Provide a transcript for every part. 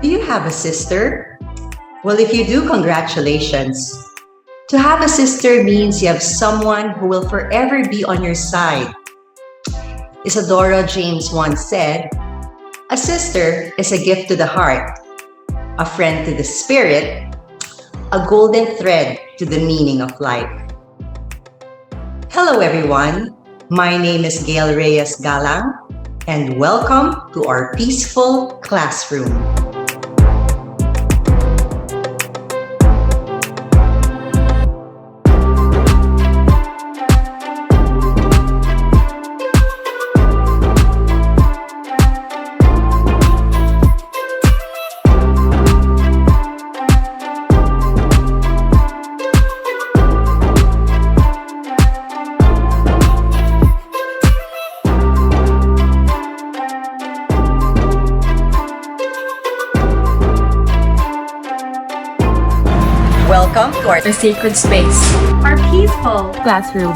Do you have a sister? Well, if you do, congratulations. To have a sister means you have someone who will forever be on your side. Isadora James once said, "A sister is a gift to the heart, a friend to the spirit, a golden thread to the meaning of life." Hello, everyone. My name is Gail Reyes Galang, and welcome to our peaceful classroom. Welcome to our sacred space, our peaceful classroom.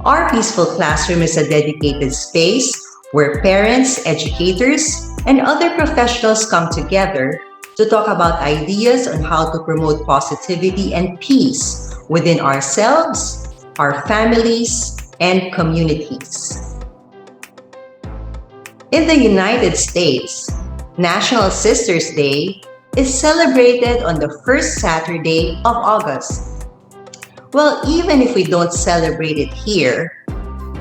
Our peaceful classroom is a dedicated space where parents, educators, and other professionals come together to talk about ideas on how to promote positivity and peace within ourselves, our families, and communities. In the United States, National Sisters' Day is celebrated on the first Saturday of August. Well, even if we don't celebrate it here,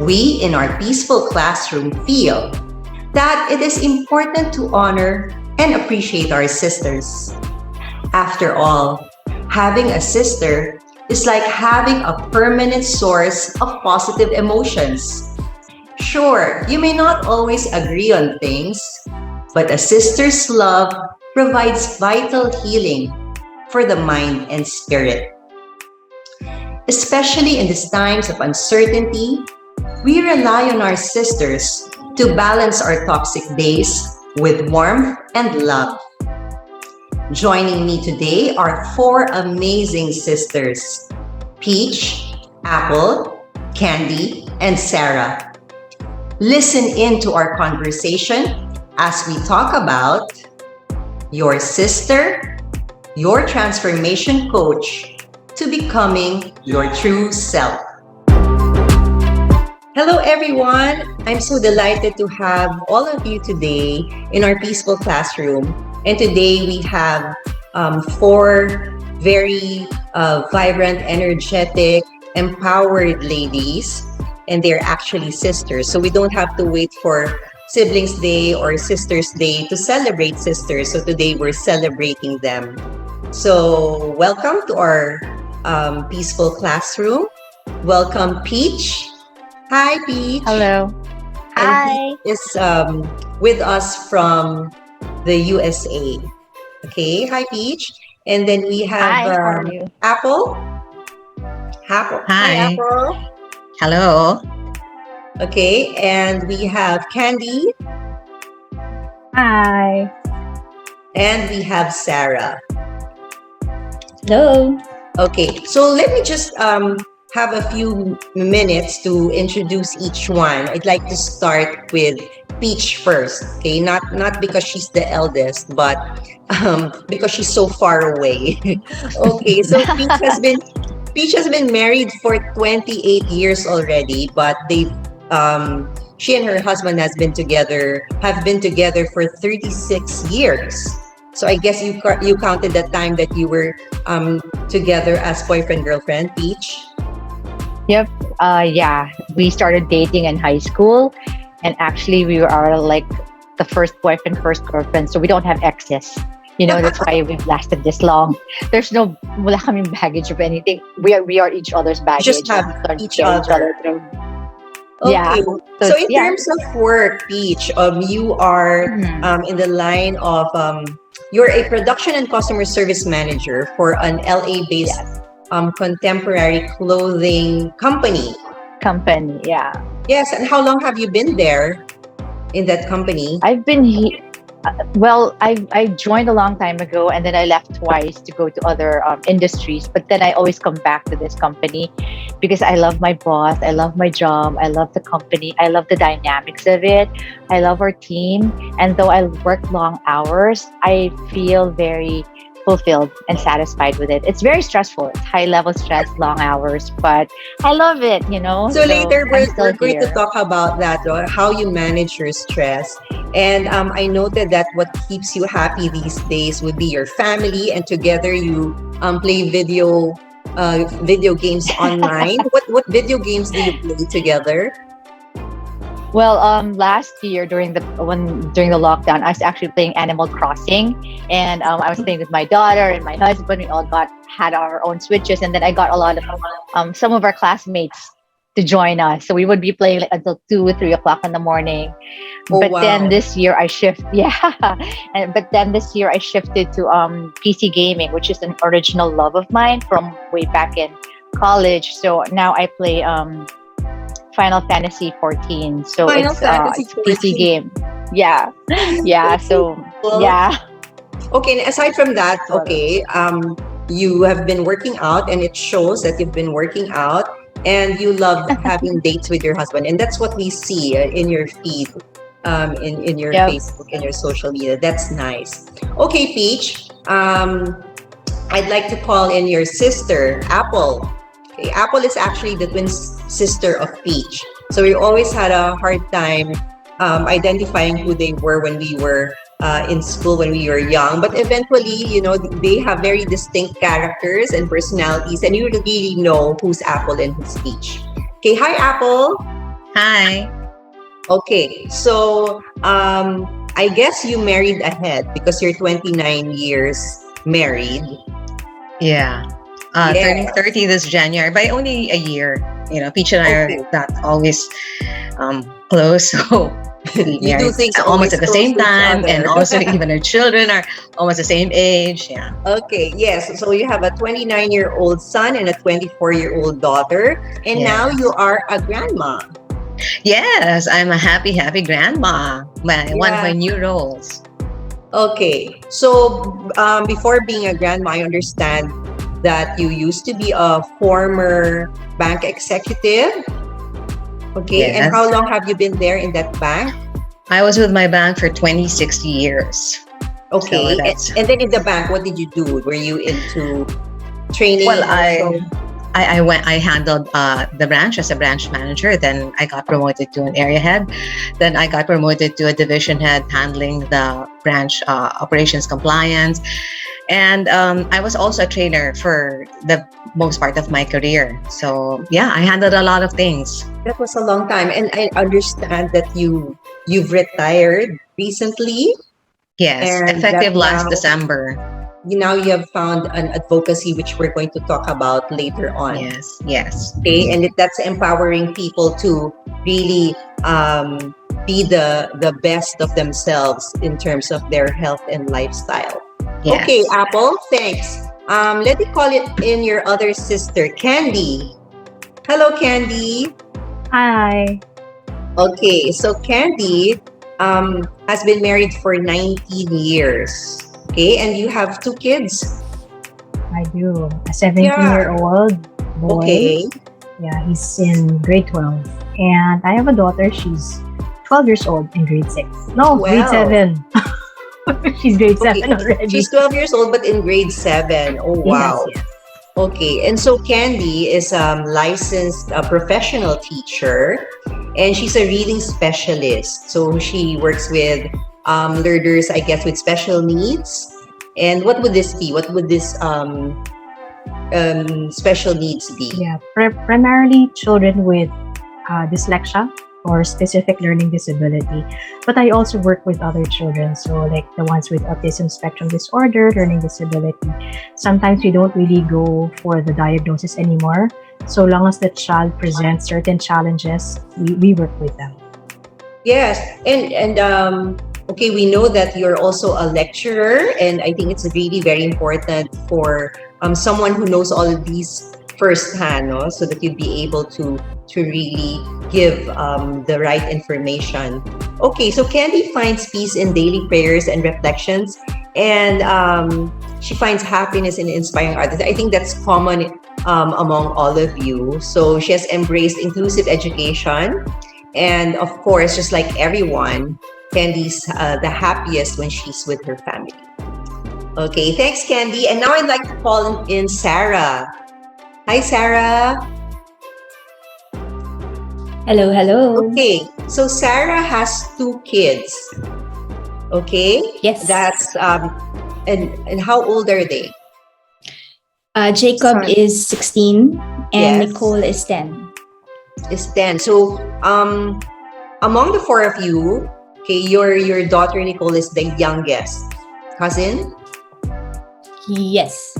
we in our peaceful classroom feel that it is important to honor and appreciate our sisters. After all, having a sister is like having a permanent source of positive emotions. Sure, you may not always agree on things, but a sister's love provides vital healing for the mind and spirit. Especially in these times of uncertainty, we rely on our sisters to balance our toxic days with warmth and love. Joining me today are four amazing sisters: Peach, Apple, Candy, and Sarah. Listen in to our conversation as we talk about your sister, your transformation coach, to becoming your true self. Hello, everyone. I'm so delighted to have all of you today in our peaceful classroom. And today we have four very vibrant, energetic, empowered ladies, and they're actually sisters. So we don't have to wait for Siblings Day or Sisters Day to celebrate sisters. So today we're celebrating them. So welcome to our peaceful classroom. Welcome, Peach. Hi, Peach. Hello. Hi. And Peach is with us from the USA. Okay. Hi, Peach. And then we have Hi, how are you? Apple. Apple. Hi. Apple. Hello. Okay. And we have Candy. Hi. And we have Sarah. Hello. Okay, so let me just have a few minutes to introduce each one. I'd like to start with Peach first. Okay, not because she's the eldest, but because she's so far away. Okay, so Peach has been married for 28 years already, but she and her husband have been together for 36 years. So I guess you counted the time that you were together as boyfriend girlfriend, Peach. Yep. Yeah. We started dating in high school, and actually we are like the first boyfriend, first girlfriend. So we don't have exes. That's why we've lasted this long. There's wala kaming baggage of anything. We are each other's baggage. Just have each other. Okay. Yeah. So in terms of work, Peach, you are in the line of you're a production and customer service manager for an LA-based contemporary clothing company. Yeah. Yes, and how long have you been there in that company? I've been Well, I joined a long time ago, and then I left twice to go to other industries. But then I always come back to this company because I love my boss, I love my job, I love the company, I love the dynamics of it, I love our team. And though I work long hours, I feel very fulfilled and satisfied with it. It's very stressful. It's high level stress, long hours, but I love it. So So later I'm we're still going to here. talk about that, how you manage your stress. And I noted that what keeps you happy these days would be your family, and together you play video games online. What video games do you play together? Well, last year during the lockdown, I was actually playing Animal Crossing, and I was playing with my daughter and my husband. We all got had our own switches, and then I got a lot of some of our classmates to join us. So we would be playing like until 2, 3 o'clock in the morning. Oh But then wow. this year I shift, yeah, and but then this year I shifted to PC gaming, which is an original love of mine from way back in college. So now I play Final Fantasy 14. So Final Fantasy it's a PC 14. game. Yeah. Yeah. That's so So cool. yeah. Okay, and aside from that, So okay, you have been working out, and it shows that you've been working out, and you love having dates with your husband, and that's what we see in your feed, in your yep. Facebook and your social media. That's nice. Okay, Peach, I'd like to call in your sister, Apple. Okay, Apple is actually the twin sister of Peach, so we always had a hard time identifying who they were when we were in school when we were young. But eventually, they have very distinct characters and personalities, and you really know who's Apple and who's Peach. Okay, hi, Apple. Hi. Okay, so I guess you married ahead because you're 29 years married. Yeah. Turning Yeah. 30 this January by only a year. Peach and I are Okay. not always close, so we You do married things almost always at the close same to each time, and other. also even our children are almost the same age. Yeah. Okay, yes. So you have a 29-year-old son and a 24-year-old daughter, and now Yes. you are a grandma. Yes, I'm a happy, happy grandma. One of my Yeah. new roles. Okay. So before being a grandma, I understand that you used to be a former bank executive. Okay. And how Yes. long have you been there in that bank? I was with my bank for 26 years. So Okay. And, that's and then in the bank, what did you do? Were you into training well, also? I handled the branch as a branch manager. Then I got promoted to an area head. Then I got promoted to a division head handling the branch operations compliance. And I was also a trainer for the most part of my career. So yeah, I handled a lot of things. That was a long time. And I understand that you've retired recently, Yes, and that effective last now December. you have found an advocacy which we're going to talk about later on. Yes, yes, Okay, and that's empowering people to really be the best of themselves in terms of their health and lifestyle. Okay, yes. Apple, thanks. Let me call it in your other sister, Candy. Hello, Candy. Hi. Okay, so Candy has been married for 19 years. Okay, and you have two kids. I do. A Yeah. 17-year-old boy. Okay. Yeah, he's in grade 12. And I have a daughter. She's 12 years old in grade 6. No, grade Wow. 7. She's grade Okay, 7 already. she's 12 years old, but in grade 7. Oh, Yes, wow. yes. Okay, and so Candy is a licensed professional teacher, and she's a reading specialist. So she works with learners, I guess, with special needs. And what would this be? What would this special needs be? Yeah, primarily children with dyslexia or specific learning disability. But I also work with other children, so like the ones with autism spectrum disorder, learning disability. Sometimes we don't really go for the diagnosis anymore. So long as the child presents certain challenges, we work with them. Yes, and okay, we know that you're also a lecturer, and I think it's really very important for someone who knows all of these firsthand, no? So that you'd be able to really give the right information. Okay, so Candy finds peace in daily prayers and reflections, and she finds happiness in inspiring others. I think that's common among all of you. So she has embraced inclusive education, and of course, just like everyone, Candy's the happiest when she's with her family. Okay, thanks, Candy. And now I'd like to call in Sarah. Hi, Sarah. Hello, hello. Okay, so Sarah has two kids. Okay, Yes. that's and how old are they? Jacob Sorry. is 16 and Yes. Nicole is 10. Is 10. So among the four of you, okay, your daughter Nicole is the youngest cousin. Yes.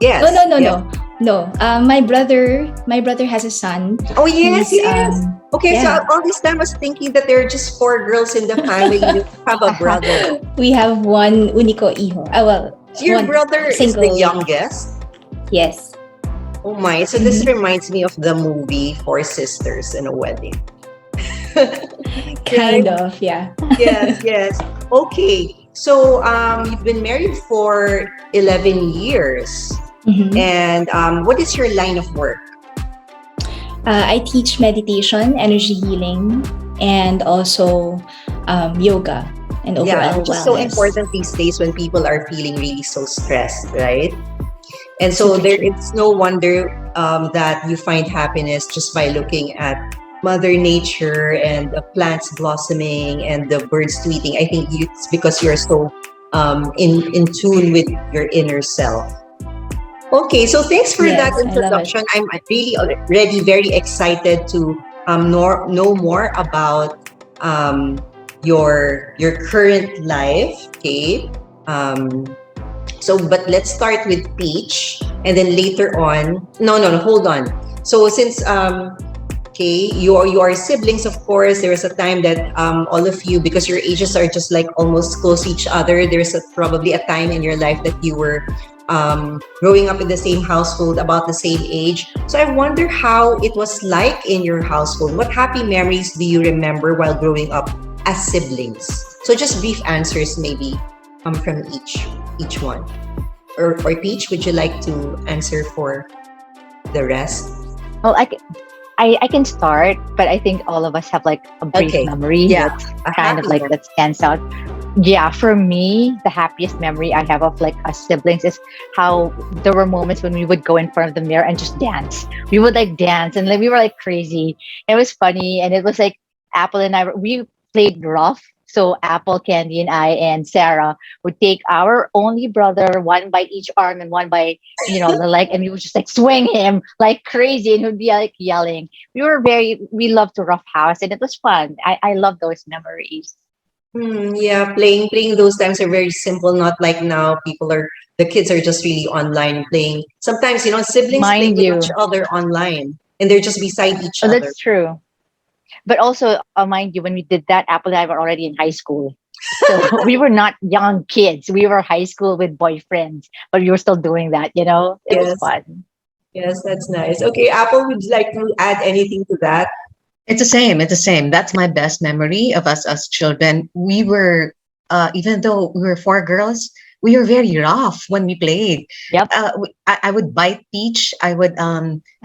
Yes. Oh, no, yes. No. My brother has a son. Oh yes, He's, yes. Okay, yeah. so all this time I was thinking that there are just four girls in the family. You have a brother. We have one único hijo. So your one brother is the single- youngest. Yes. Oh my! So this reminds me of the movie Four Sisters in a Wedding. Kind of, yeah. Yes. Okay. So you've been married for 11 years. Mhm. And what is your line of work? I teach meditation, energy healing, and also yoga and overall Which is so wellness. important these days when people are feeling really so stressed, right? And so Super there, true. it's no wonder that you find happiness just by looking at Mother Nature and the plants blossoming and the birds tweeting. I think it's because you're so in tune with your inner self. Okay, so thanks for Yes, that I love it. introduction. I'm really already very excited to know more about your current life. Okay. But let's start with Peach, and then later on. No, hold on. So since okay, you are siblings, of course. There was a time that all of you, because your ages are just like almost close to each other. There's probably a time in your life that you were growing up in the same household, about the same age. So I wonder how it was like in your household. What happy memories do you remember while growing up as siblings? So just brief answers, maybe from each one. Or Peach, would you like to answer for the rest? Well, I can start, but I think all of us have like a brief Okay. memory Yeah, that's a kind of happy like memory. that stands out. Yeah, for me, the happiest memory I have of like us siblings is how there were moments when we would go in front of the mirror and just dance. We would like dance and like we were like crazy. It was funny, and it was like Apple and I we played rough. So Apple, Candy, and I and Sarah would take our only brother, one by each arm and one by the leg, and we would just like swing him like crazy, and he would be like yelling. We loved to rough house, and it was fun. I love those memories. Yeah, playing those times are very simple. Not like now, the kids are just really online playing. Sometimes siblings play Mind with you. each other online, and they're just beside each Oh, other. that's true. But also, mind you, when we did that, Apple and I were already in high school. So we were not young kids. We were high school with boyfriends, but we were still doing that, It was Yes. fun. Yes, that's nice. Okay, Apple, would you like to add anything to that? It's the same. It's the same. That's my best memory of us as children. We were, even though we were four girls, we were very rough when we played. Yep. I would bite Peach.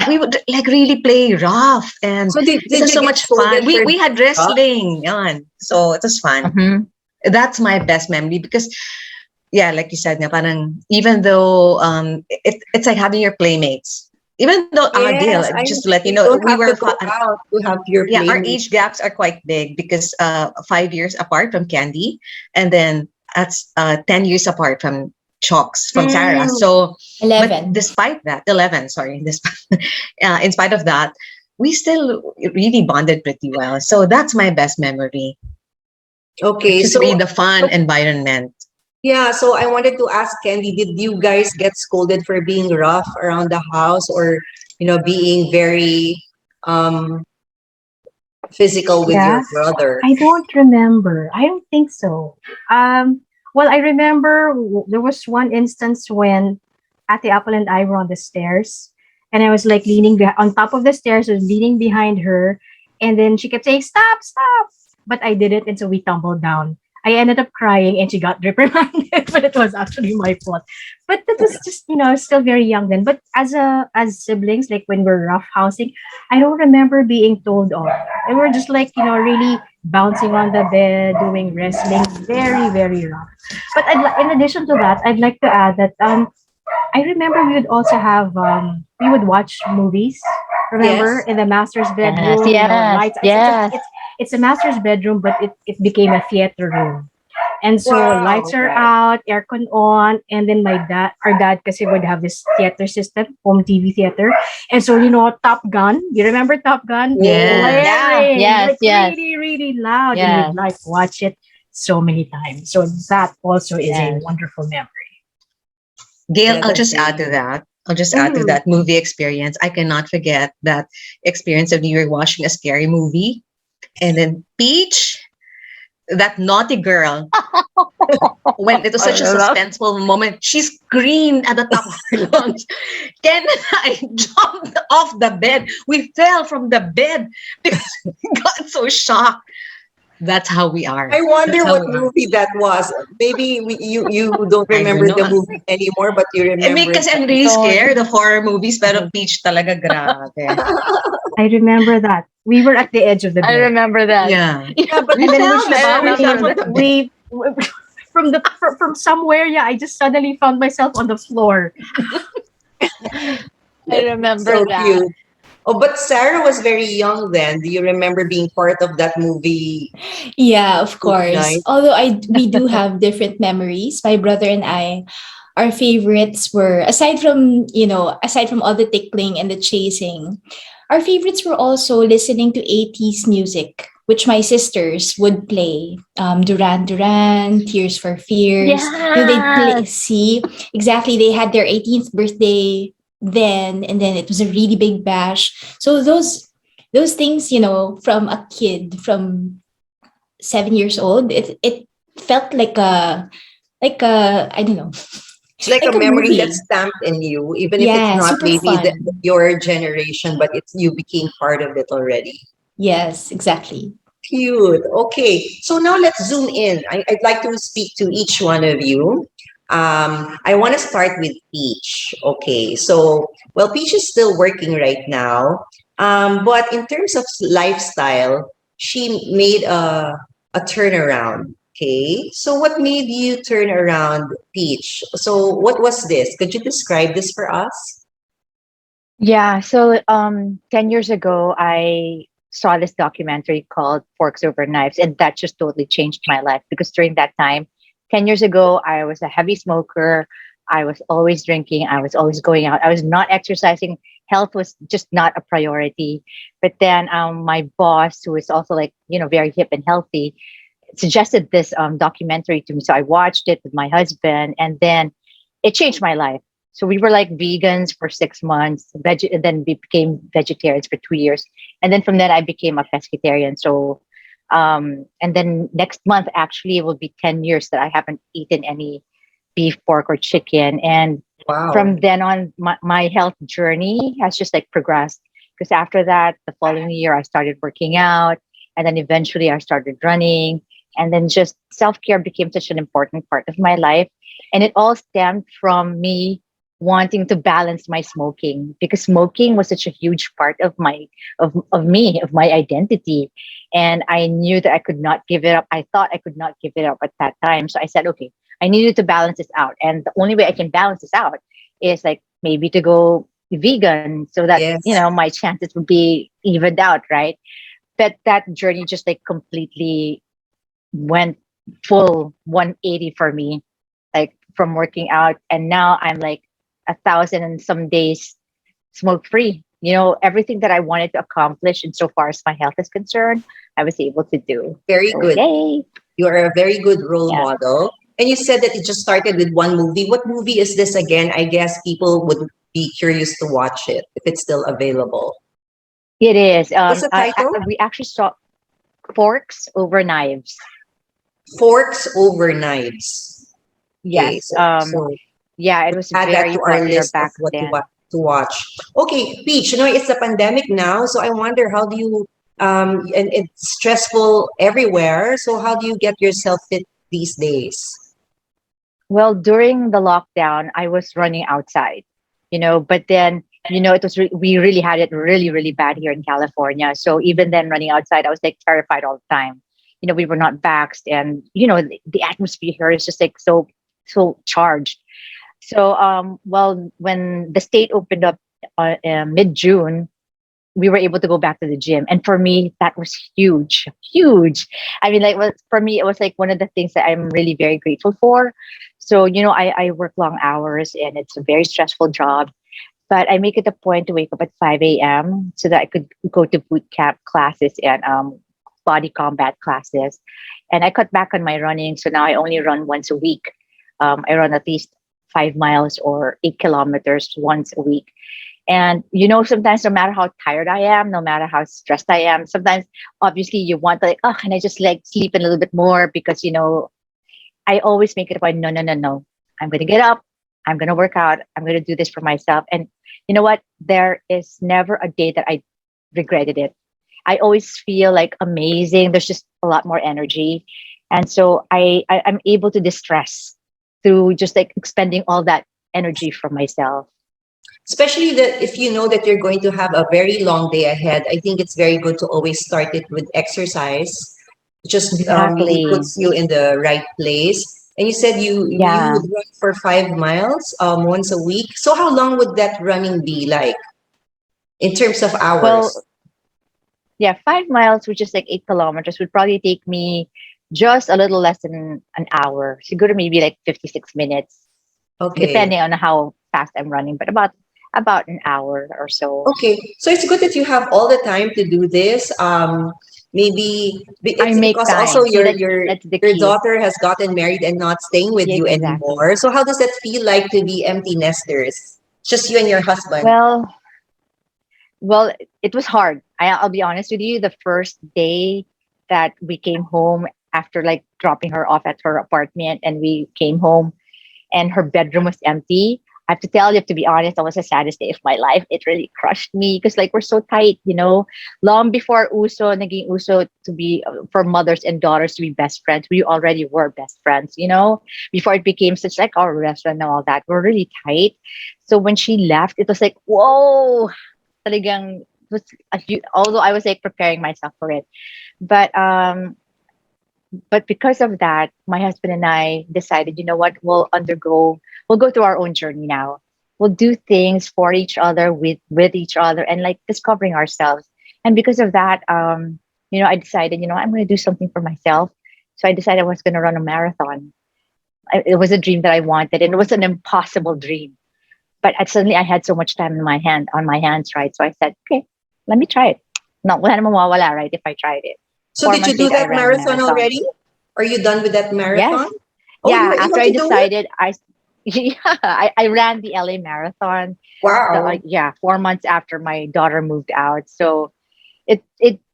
We would like really play rough, and So did it was you so get much scolded fun. We for we had being rough? wrestling on, so it was fun. Mhm. That's my best memory because, yeah, like you said, nga, parang even though it's like having your playmates. Even though Gail, Yes, just to let you you know, don't we have were to go out to have your yeah, our playmates. age gaps are quite big because 5 years apart from Candy, and then that's 10 years apart from Chalks from Sarah. Mm. So, but 11. despite that, 11, sorry, in spite of that, we still really bonded pretty well. So that's my best memory. Okay, Just so really the fun environment. yeah, so I wanted to ask Candy, did you guys get scolded for being rough around the house, or being very physical with your Yeah. brother? I don't remember. I don't think so. Well, I remember there was one instance when Ate Apple and I were on the stairs, and I was like on top of the stairs, I was leaning behind her, and then she kept saying, "Stop, stop!" But I didn't, and so we tumbled down. I ended up crying, and she got reprimanded, but it was actually my fault. But that was just, still very young then. But as siblings, like when we're roughhousing, I don't remember being told off. And we're just like, really bouncing on the bed, doing wrestling, very, very rough. But in addition to that, I'd like to add that I remember we would also have we would watch movies. Remember, Yes. in the master's Yes, bedroom, yes, lights. yes. It's a master's bedroom, but it became a theater room. And so lights Wow. are Right. out, aircon on, and then our dad, kasi would have this theater system, home TV theater. And so, Top Gun, you remember Top Gun? Oh, Yes. Yeah, Blaring, yes, like yes, really, really loud. And we'd yes, like watch it so many times. So that also is a yes. wonderful memory. Gail, yeah, I'll that's just add really to that. I'll just add to Mhm. that movie experience. I cannot forget that experience of you were watching a scary movie, and then Peach, that naughty girl, when it was I such a remember. suspenseful moment, she screamed at the top of her lungs. Ken and I jumped off the bed. We fell from the bed because we got so shocked. That's how we are. I That's wonder how what we are. movie that was. Maybe you don't I don't remember the know. movie anymore, but you I mean, remember kasi I'm that. really Don't. scared of horror movies, pero Peach talaga grabe. I remember that. We were at the edge of the I bed. remember that. Yeah. Yeah, but We And then when fell, she I diba? We fell remember screamed, from that. the bed. from somewhere, yeah, I just suddenly found myself on the floor. I that's remember so that. cute. Oh, but Sarah was very young then. Do you remember being part of that movie Yeah, of movie course. night? Although we do have different memories. My brother and I, our favorites were, aside from all the tickling and the chasing, our favorites were also listening to 80s music, which my sisters would play. Duran Duran, Tears for Fears. They'd play. Yes. See, exactly. They had their 18th birthday then, and then it was a really big bash. So those things, from a kid, from 7 years old, it felt like a I don't know, It's like a like a memory that's movie. stamped in you, even if it's Yeah, not super maybe fun. your generation, but it's you became part of it already. Yes, exactly. Cute. Okay, so now let's zoom in. I'd like to speak to each one of you. I want to start with Peach. Okay, so well, Peach is still working right now, but in terms of lifestyle, she made a turnaround. Okay, so what made you turn around, Peach? So what was this? Could you describe this for us? Yeah. So 10 years ago I saw this documentary called Forks Over Knives, and that just totally changed my life because during that time, 10 years ago, I was a heavy smoker. I was always drinking, I was always going out, I was not exercising. Health was just not a priority. But then my boss, who is also like, very hip and healthy, suggested this documentary to me. So I watched it with my husband, and then it changed my life. So we were like vegans for 6 months, and then we became vegetarians for 2 years. And then from then, I became a pescatarian. So, and then next month, actually, it will be 10 years that I haven't eaten any beef, pork, or chicken. And Wow, from then on, my health journey has just like progressed. Because after that, the following year, I started working out. And then eventually, I started running. And then just self care became such an important part of my life. And it all stemmed from me wanting to balance my smoking, because smoking was such a huge part of my identity. And I knew that I could not give it up. I thought I could not give it up at that time. So I said, okay, I needed to balance this out. And the only way I can balance this out is like maybe to go vegan, so that, yes, my chances would be evened out, right? But that journey just like completely went full 180 for me, like from working out. And now I'm like 1,000 and some days smoke free. Everything that I wanted to accomplish, and so far as my health is concerned, I was able to do. very So good. yay. You are a very good role Yeah. model. And you said that it just started with one movie. What movie is this again? I guess people would be curious to watch it if it's still available. It is. What's the title? We actually saw Forks Over Knives. Forks Over Knives. Okay, Yes. so Yeah, it was add that very to our popular list of back what to then. watch. to watch. Okay, Peach, it's a pandemic now, so I wonder how do you and it's stressful everywhere. So how do you get yourself fit these days? Well, during the lockdown, I was running outside, but then, it was we really had it really, really bad here in California. So even then, running outside, I was like terrified all the time. We were not vaxxed, and the atmosphere here is just like so charged. So, well, when the state opened up mid June, we were able to go back to the gym, and for me, that was huge, huge. I mean, like, for me, it was like one of the things that I'm really very grateful for. So, I work long hours, and it's a very stressful job, but I make it a point to wake up at 5 a.m. so that I could go to boot camp classes and body combat classes. And I cut back on my running. So now I only run once a week. I run at least 5 miles or 8 kilometers once a week. And sometimes no matter how tired I am, no matter how stressed I am, sometimes obviously you want to like, oh, can I just like sleep a little bit more? Because I always make it a point, no, no, no, no. I'm gonna get up, I'm gonna work out, I'm gonna do this for myself. And you know what? There is never a day that I regretted it. I always feel like amazing. There's just a lot more energy. And so I'm able to distress through just like expending all that energy from myself. Especially that if you know that you're going to have a very long day ahead, I think it's very good to always start it with exercise. Just really Exactly. puts you in the right place. And you said you Yeah. would run for 5 miles once a week. So how long would that running be like in terms of hours? Well, yeah, 5 miles, which is like 8 kilometers, would probably take me just a little less than an hour. So go to maybe like 56 minutes, Okay. depending on how fast I'm running, but about an hour or so. Okay. So it's good that you have all the time to do this. Maybe I it's make because also time. See, your that's your that's the your key. daughter has gotten married and not staying with Yeah, you exactly. anymore. So how does that feel like to be empty nesters? Just you and your husband. Well, well, it was hard. I'll be honest with you. The first day that we came home after like dropping her off at her apartment, and we came home and her bedroom was empty. I have to tell you, to be honest, that was the saddest day of my life. It really crushed me because like we're so tight, Long before naging uso to be for mothers and daughters to be best friends, we already were best friends. Before it became such like our restaurant and all that, we're really tight. So when she left, it was like, whoa, talagang, it was although I was like preparing myself for it. But because of that, my husband and I decided, you know what, we'll go through our own journey now. We'll do things for each other, with each other, and like discovering ourselves. And because of that, I decided, I'm going to do something for myself. So I decided I was going to run a marathon. It was a dream that I wanted, and it was an impossible dream. But suddenly I had so much time on my hands, right? So I said, okay, let me try it. No, wala namang mawawala, right? If I tried it. So four did you months do later, I that ran a marathon marathon. already? Are you done with that marathon? Yes. Oh, you Yeah. were After able I to do it? decided, yeah, I ran the LA marathon. Wow. Yeah, 4 months after my daughter moved out. So it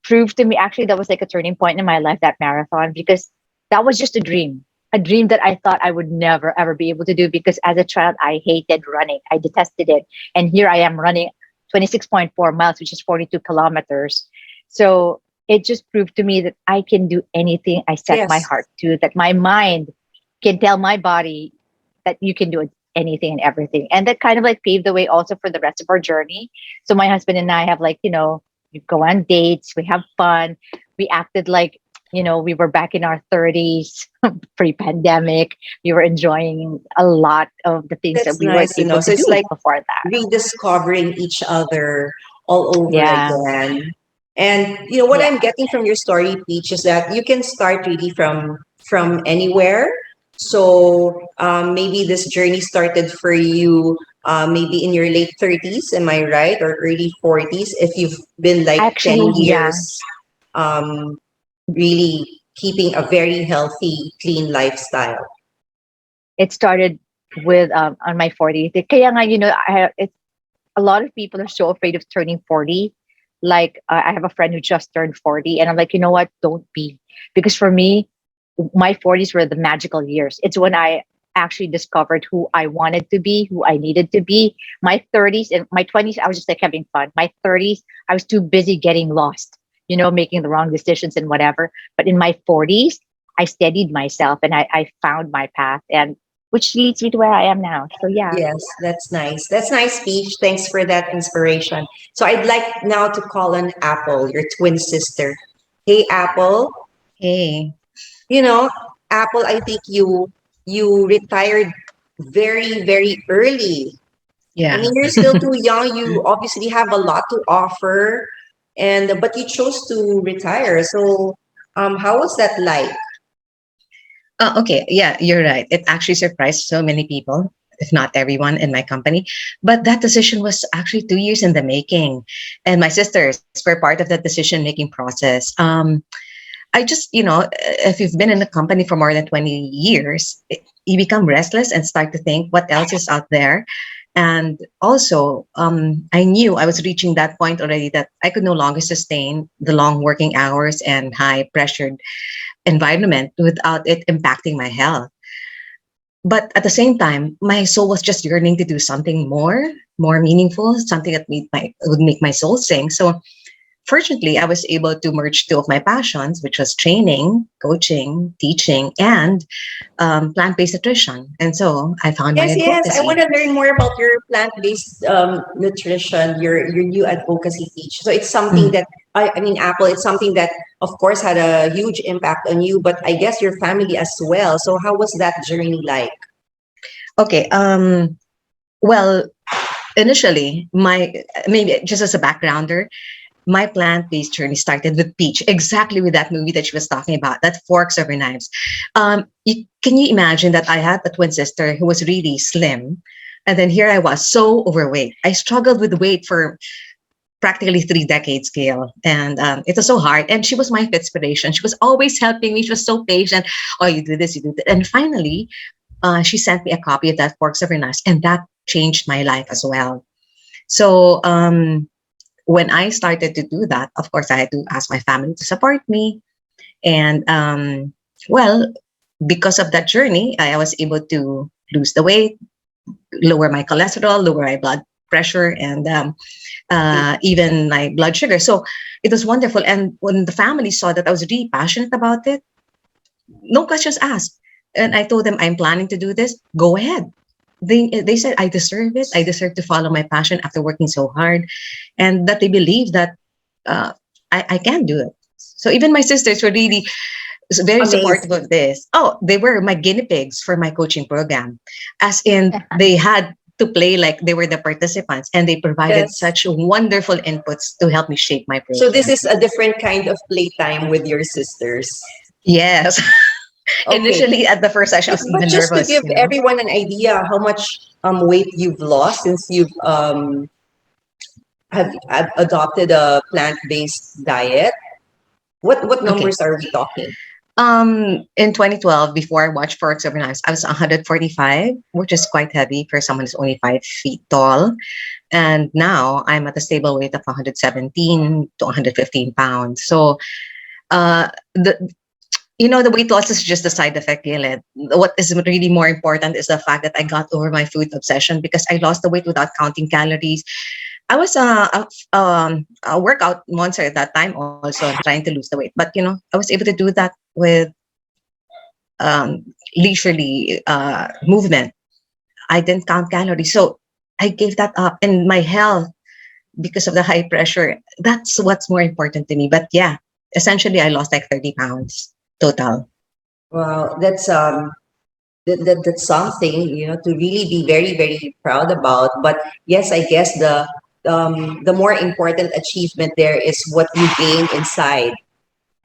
proved to me, actually, that was like a turning point in my life, that marathon, because that was just a dream that I thought I would never ever be able to do, because as a child I hated running. I detested it. And here I am running 26.4 miles, which is 42 kilometers. So it just proved to me that I can do anything I set my Yes. heart to, that my mind can tell my body that you can do anything and everything. And that kind of like paved the way also for the rest of our journey. So my husband and I have like, we go on dates, we have fun. We acted like, we were back in our 30s, pre-pandemic. We were enjoying a lot of the things that That's we weren't nice to know. able to So it's do like before that. rediscovering each other all over Yeah. again. And what Yeah. I'm getting from your story, Peach, is that you can start really from anywhere. So maybe this journey started for you maybe in your late 30s, am I right? Or early 40s, if you've been like 10 Actually, yeah. years um, really keeping a very healthy, clean lifestyle. It started with on my 40s. Kaya nga, it's a lot of people are so afraid of turning 40. Like, I have a friend who just turned 40, and I'm like, you know what? Don't be. Because for me, my 40s were the magical years. It's when I actually discovered who I wanted to be, who I needed to be. My 30s and my 20s, I was just like having fun. My 30s, I was too busy getting lost, making the wrong decisions and whatever. But in my 40s, I steadied myself and I found my path, and which leads me to where I am now. So yeah. Yes, that's nice. That's nice speech. Thanks for that inspiration. So I'd like now to call on Apple, your twin sister. Hey, Apple. Hey, You know, Apple, I think you retired very, very early. I yeah. mean, you're still too young. You obviously have a lot to offer, and but you chose to retire. So, how was that like? Okay, yeah, you're right. It actually surprised so many people, if not everyone in my company. But that decision was actually 2 years in the making, and my sisters were part of that decision-making process. I just, if you've been in a company for more than 20 years, you become restless and start to think what else is out there. And also, I knew I was reaching that point already that I could no longer sustain the long working hours and high pressured environment without it impacting my health. But at the same time, my soul was just yearning to do something more meaningful, something that would make my soul sing. So fortunately, I was able to merge two of my passions, which was training, coaching, teaching, and plant-based nutrition. And so I found my Yes, yes. I want advocacy. to learn more about your plant-based nutrition, your new advocacy teach. So it's something Mm. that I mean, Apple. It's something that, of course, had a huge impact on you, but I guess your family as well. So how was that journey like? Okay. Well, initially, maybe just as a backgrounder, my plant-based journey started with Peach, exactly with that movie that she was talking about, that Forks Over Knives. Can you imagine that I had a twin sister who was really slim, and then here I was so overweight. I struggled with weight for practically 3 decades, Gail, and it was so hard. And she was my inspiration. She was always helping me. She was so patient. Oh, you do this, you do that. And finally, she sent me a copy of that Forks Over Knives, and that changed my life as well. So when I started to do that, of course, I had to ask my family to support me. And well, because of that journey, I was able to lose the weight, lower my cholesterol, lower my blood pressure, and even my blood sugar. So it was wonderful. And when the family saw that I was really passionate about it, no questions asked. And I told them, I'm planning to do this. Go ahead. They said, I deserve it. I deserve to follow my passion after working so hard, and that they believe that uh, I can do it. So even my sisters were really very supportive Amazing. of this. Oh, they were my guinea pigs for my coaching program, as in they had to play like they were the participants, and they provided Yes. such wonderful inputs to help me shape my So this program. is a different kind of playtime with your sisters. Yes. Okay. Initially at the first session, I was But even just to nervous, give everyone an idea how much weight you've lost since you've have adopted a plant-based diet, what Okay. numbers are we talking? In 2012, before I watched Forks Over Knives, I was 145, which is quite heavy for someone who's only 5 feet tall. And now I'm at a stable weight of 117 to 115 pounds. So, the the weight loss is just a side effect, Gilid. What is really more important is the fact that I got over my food obsession because I lost the weight without counting calories. I was a workout monster at that time also, and trying to lose the weight. But I was able to do that with leisurely movement. I didn't count calories, so I gave that up. And my health, because of the high pressure, that's what's more important to me. But yeah, essentially, I lost like 30 pounds total. Well, that's something to really be very very proud about. But yes, I guess the more important achievement there is what you gain inside,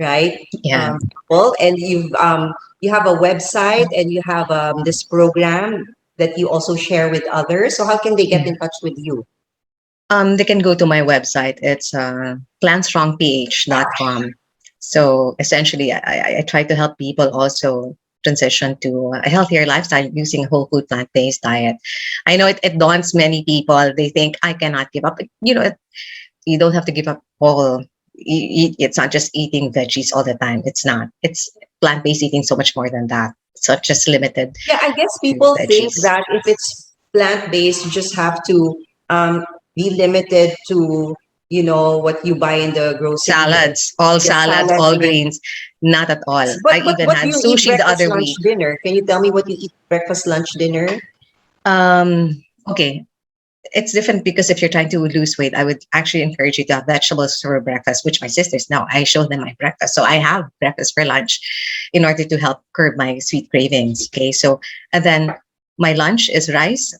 right? Yeah. Well, and you have a website and you have this program that you also share with others. So how can they get Yeah. in touch with you? They can go to my website. It's plantstrongph.com. So essentially, I try to help people also transition to a healthier lifestyle using a whole food plant-based diet. I know it daunts many people. They think I cannot give up. But, you don't have to give up all. It's not just eating veggies all the time. It's not. It's plant-based eating so much more than that. So just limited Yeah, I guess to people think veggies. that if it's plant-based, you just have to be limited to, what you buy in the grocery or Salads, all the salads, salads. all greens. Not at all. But I but even what do had you eat sushi the breakfast, other lunch, week. dinner? Can you tell me what you eat breakfast, lunch, dinner? Okay, it's different because if you're trying to lose weight, I would actually encourage you to have vegetables for breakfast, which my sisters know. I show them my breakfast. So I have breakfast for lunch in order to help curb my sweet cravings. Okay. So, and then my lunch is rice.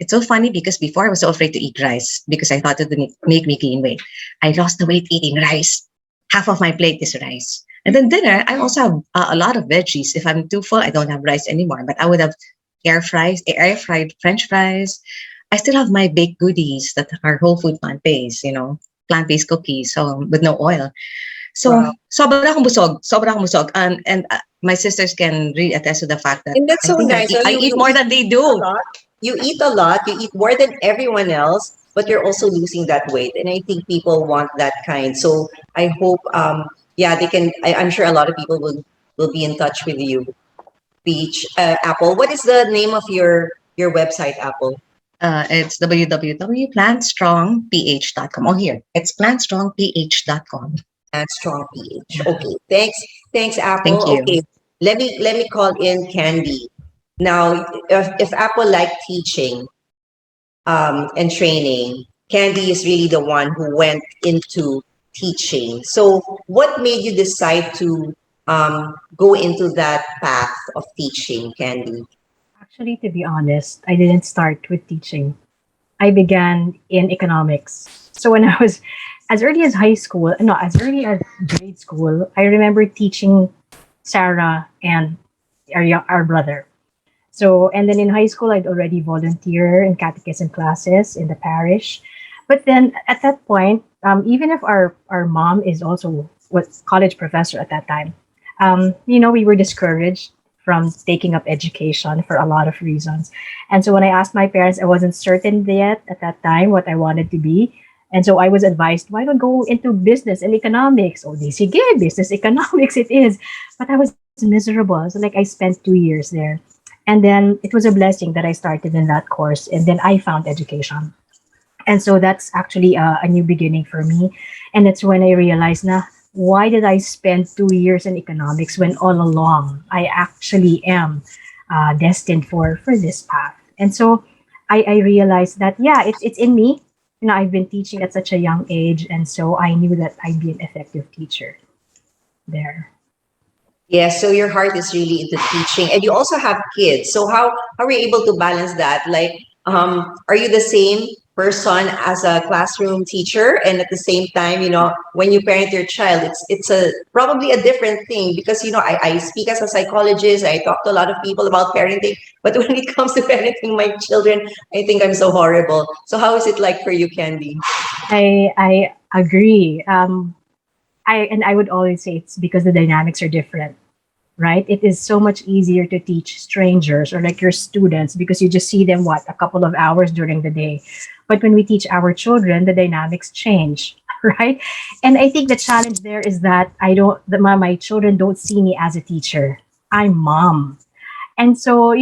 It's so funny because before I was so afraid to eat rice because I thought it would make me gain weight. I lost the weight eating rice. Half of my plate is rice. And then dinner, I also have a lot of veggies. If I'm too full, I don't have rice anymore. But I would have air fried French fries. I still have my baked goodies that are whole food plant based, plant based cookies, so with no oil. So Wow. sobra akong busog, and my sisters can really attest to the fact that And that's I so think nice. So I you, eat you more eat than they a do. lot. You eat a lot. You eat more than everyone else, but you're also losing that weight. And I think people want that kind. So I hope, yeah, they can. I'm sure a lot of people will be in touch with you. Peach, Apple. What is the name of your website, Apple? It's www.plantstrongph.com. Oh, here it's plantstrongph.com. And Strong PH. Okay, thanks, Thank Apple. you. Okay, let me call in Candy. Now, if Apple liked teaching, and training, Candy is really the one who went into teaching. So, what made you decide to go into that path of teaching, Candy? Actually, to be honest, I didn't start with teaching. I began in economics. So when I was as early as high school, no, as early as grade school, I remember teaching Sarah and our brother. So, and then in high school, I'd already volunteer in catechism classes in the parish. But then at that point, even if our mom is also was college professor at that time, we were discouraged from taking up education for a lot of reasons. And so when I asked my parents, I wasn't certain yet at that time what I wanted to be. And so I was advised, why don't go into business and economics? Oh, they say, yeah, business economics it is. But I was miserable. So like I spent 2 years there. And then it was a blessing that I started in that course. And then I found education. And so that's actually a new beginning for me. And that's when I realized, na, why did I spend 2 years in economics when all along I actually am destined for this path? And so I realized that, yeah, it's in me. I've been teaching at such a young age. And so I knew that I'd be an effective teacher there. Yeah, so your heart is really into teaching, and you also have kids. So how are you able to balance that? Like, are you the same person as a classroom teacher, and at the same time, when you parent your child, it's a probably a different thing because I speak as a psychologist. I talk to a lot of people about parenting, but when it comes to parenting my children, I think I'm so horrible. So how is it like for you, Candy? I agree. I would always say it's because the dynamics are different, right? It is so much easier to teach strangers or like your students because you just see them a couple of hours during the day. But when we teach our children, the dynamics change, right? And I think the challenge there is that my children don't see me as a teacher. I'm mom. And so,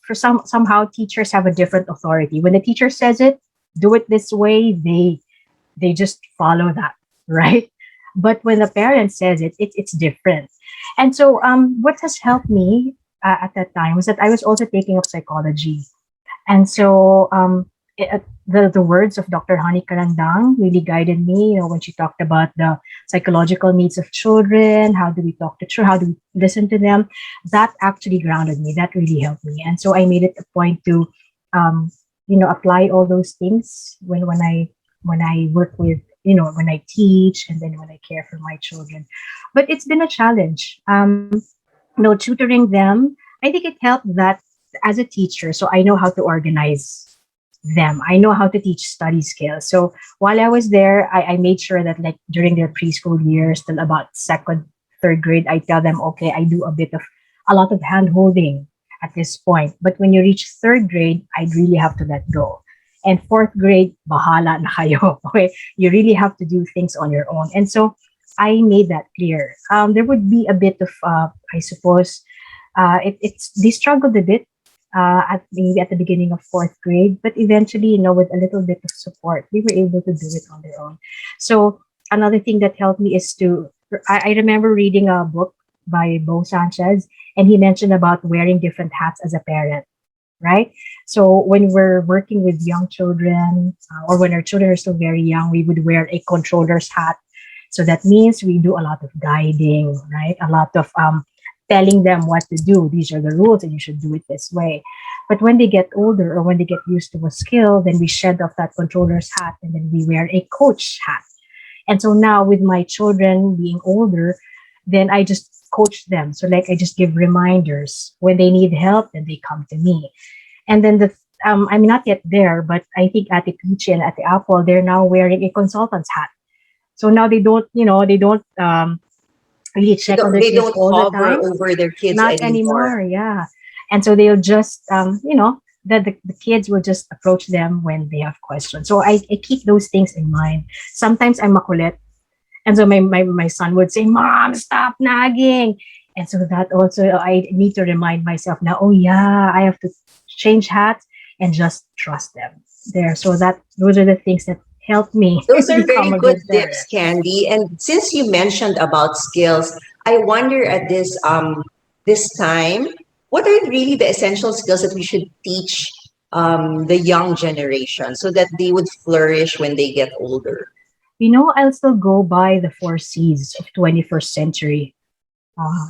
for somehow teachers have a different authority. When the teacher says it, do it this way, they just follow that, right? But when the parent says it's different. And so, what has helped me at that time was that I was also taking up psychology. And so, the words of Dr. Hani Karandang really guided me, when she talked about the psychological needs of children, how do we talk to children, how do we listen to them, that actually grounded me. That really helped me. And so I made it a point to, apply all those things when I work with, when I teach and then when I care for my children. But it's been a challenge. Tutoring them, I think it helped that as a teacher, so I know how to organize them. I know how to teach study skills. So while I was there, I made sure that like during their preschool years till about second, third grade, I tell them, okay, I do a lot of hand holding at this point. But when you reach third grade, I'd really have to let go. And fourth grade, bahala na kayo. Okay, you really have to do things on your own. And so I made that clear. There would be a bit of, I suppose, It's they struggled a bit at maybe at the beginning of fourth grade, but eventually, with a little bit of support, they were able to do it on their own. So another thing that helped me is I remember reading a book by Bo Sanchez, and he mentioned about wearing different hats as a parent, right? So when we're working with young children, or when our children are still very young, we would wear a controller's hat. So that means we do a lot of guiding, right? A lot of telling them what to do. These are the rules, and you should do it this way. But when they get older, or when they get used to a skill, then we shed off that controller's hat, and then we wear a coach hat. And so now with my children being older, then I just coach them. So like I just give reminders when they need help, then they come to me. And then I'm not yet there, but I think at the Peach and at the Apple, they're now wearing a consultant's hat. So now they don't really check on their They kids don't all the hover time. over their kids Not anymore. anymore, yeah. And so they'll just, the kids will just approach them when they have questions. So I keep those things in mind. Sometimes I'm makulit. And so my son would say, Mom, stop nagging. And so that also, I need to remind myself now, oh yeah, I have to change hats and just trust them there. So those are the things that help me Those are become very a good good parent. tips, Candy. And since you mentioned about skills, I wonder at this time, what are really the essential skills that we should teach the young generation so that they would flourish when they get older? I'll still go by the four C's of 21st century uh,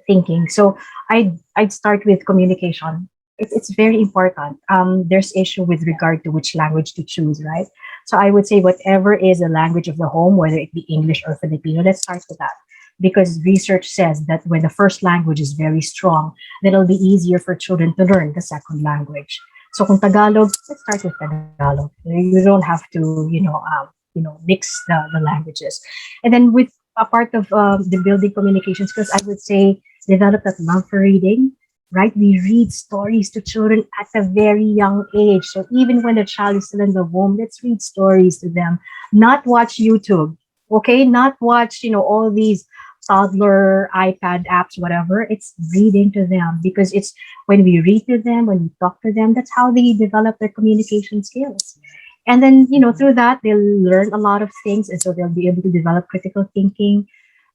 thinking. So I'd start with communication. It's very important. There's issue with regard to which language to choose, right? So I would say whatever is the language of the home, whether it be English or Filipino, let's start with that. Because research says that when the first language is very strong, then it'll be easier for children to learn the second language. So kung Tagalog, let's start with Tagalog. You don't have to, mix the languages. And then with a part of the building communication skills, I would say develop that love for reading, right? We read stories to children at a very young age. So even when the child is still in the womb, let's read stories to them, not watch YouTube, okay? Not watch, all these toddler iPad apps, whatever. It's reading to them because it's when we read to them, when we talk to them, that's how they develop their communication skills. And then, through that, they'll learn a lot of things. And so they'll be able to develop critical thinking.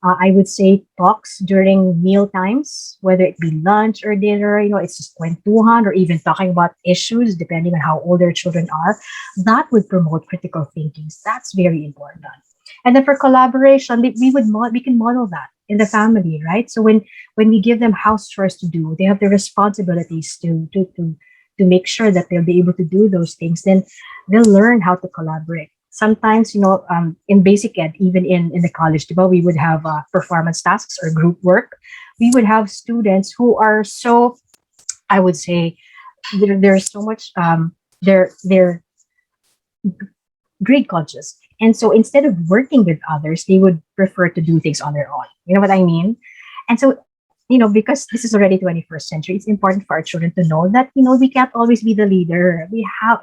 I would say talks during meal times, whether it be lunch or dinner, it's just kwentuhan or even talking about issues, depending on how old their children are. That would promote critical thinking. That's very important. And then for collaboration, we can model that in the family, right? So when we give them house chores to do, they have the responsibilities to make sure that they'll be able to do those things. Then they'll learn how to collaborate. Sometimes, in basic ed, even in the college, diba, we would have performance tasks or group work. We would have students who are so, I would say, there's so much, they're grade conscious. And so instead of working with others, they would prefer to do things on their own. You know what I mean? And so, because this is already 21st century, it's important for our children to know that, we can't always be the leader.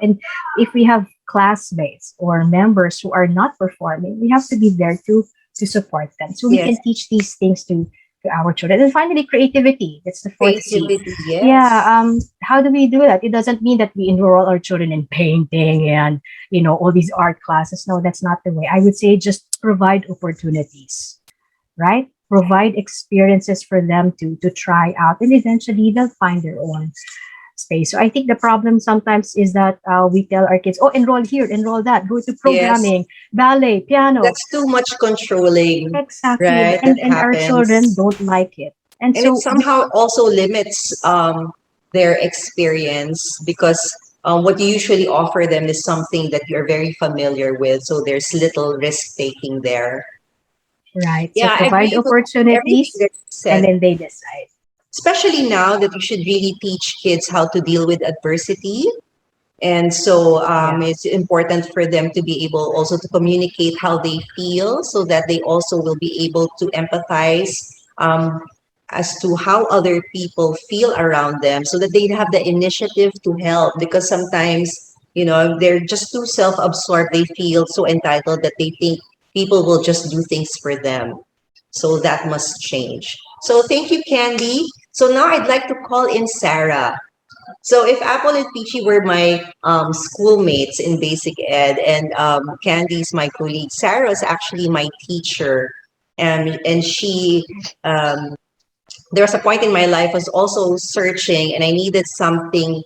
And if we have classmates or members who are not performing, we have to be there to support them. So we Yes. can teach these things to our children. And finally, creativity. That's the fourth C. Creativity, yes. Yeah. How do we do that? It doesn't mean that we enroll our children in painting and, all these art classes. No, that's not the way. I would say just provide opportunities, right? Provide experiences for them to try out, and eventually they'll find their own space. So I think the problem sometimes is that we tell our kids, oh, enroll here, enroll that, go to programming, ballet, piano. That's too much controlling, Exactly. right? And our children don't like it. And And so it somehow also limits their experience because what you usually offer them is something that you're very familiar with. So there's little risk taking there. right. So Yeah, I provide agree with everything opportunities that you and said. then they decide. Especially now that you should really teach kids how to deal with adversity. And so Yeah. it's important for them to be able also to communicate how they feel so that they also will be able to empathize um, as to how other people feel around them so that they have the initiative to help because sometimes, they're just too self-absorbed. They feel so entitled that they think people will just do things for them. So that must change. So thank you, Candy. So now I'd like to call in Sarah. So if Apple and Peachy were my schoolmates in basic ed, and Candy's my colleague, Sarah is actually my teacher, and she there was a point in my life I was also searching, and I needed something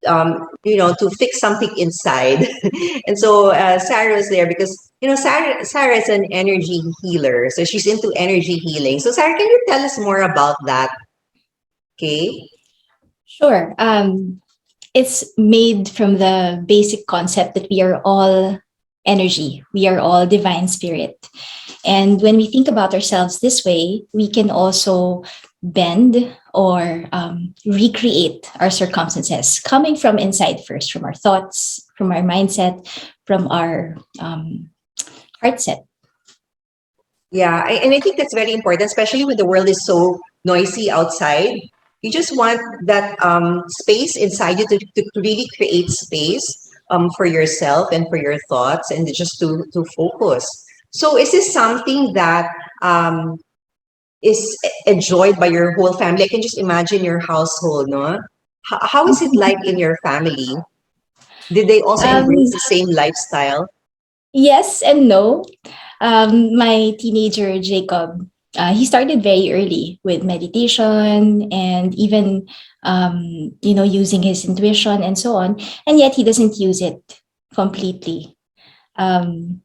to fix something inside. And so Sarah was there because, Sarah is an energy healer. So she's into energy healing. So Sarah, can you tell us more about that? Okay. Sure. It's made from the basic concept that we are all energy, we are all divine spirit. And when we think about ourselves this way, we can also bend or recreate our circumstances coming from inside first, from our thoughts, from our mindset, from our heart set. Yeah. And I think that's very important, especially when the world is so noisy outside. You just want that space inside you to really create space for yourself and for your thoughts and just to focus. So is this something that is enjoyed by your whole family? I can just imagine your household, no? How is it like in your family? Did they also embrace Um, the same lifestyle? yes and no. My teenager Jacob, he started very early with meditation and even using his intuition and so on, and yet he doesn't use it completely. Um,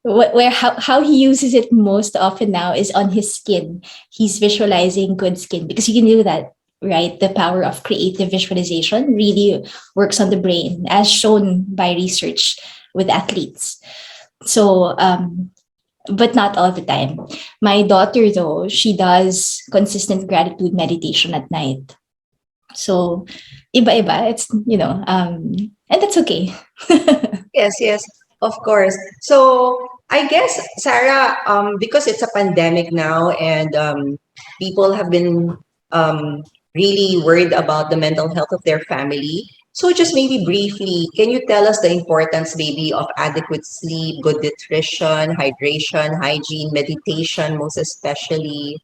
where how he uses it most often now is on his skin. He's visualizing good skin because you can do that, right? The power of creative visualization really works on the brain, as shown by research with athletes. So but not all the time. My daughter, though, she does consistent gratitude meditation at night. So, iba-iba. It's, and that's okay. Yes, yes, of course. So I guess, Sarah, because it's a pandemic now and people have been um, really worried about the mental health of their family. So just maybe briefly, can you tell us the importance maybe of adequate sleep, good nutrition, hydration, hygiene, meditation, most especially,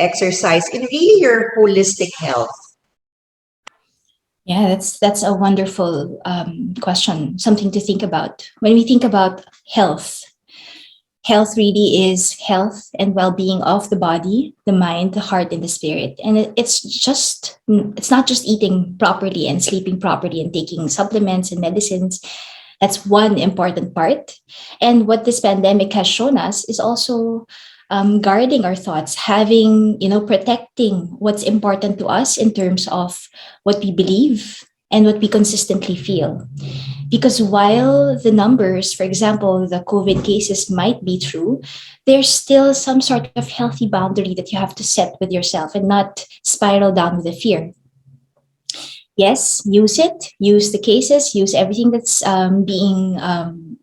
exercise, in really your holistic health? Yeah, that's a wonderful question, something to think about. When we think about health, health really is health and well-being of the body, the mind, the heart, and the spirit. And it's not just eating properly and sleeping properly and taking supplements and medicines. That's one important part. And what this pandemic has shown us is also guarding our thoughts, having, protecting what's important to us in terms of what we believe and what we consistently feel. Because while the numbers, for example, the COVID cases might be true, there's still some sort of healthy boundary that you have to set with yourself and not spiral down with the fear. Yes, use it, use the cases, use everything that's being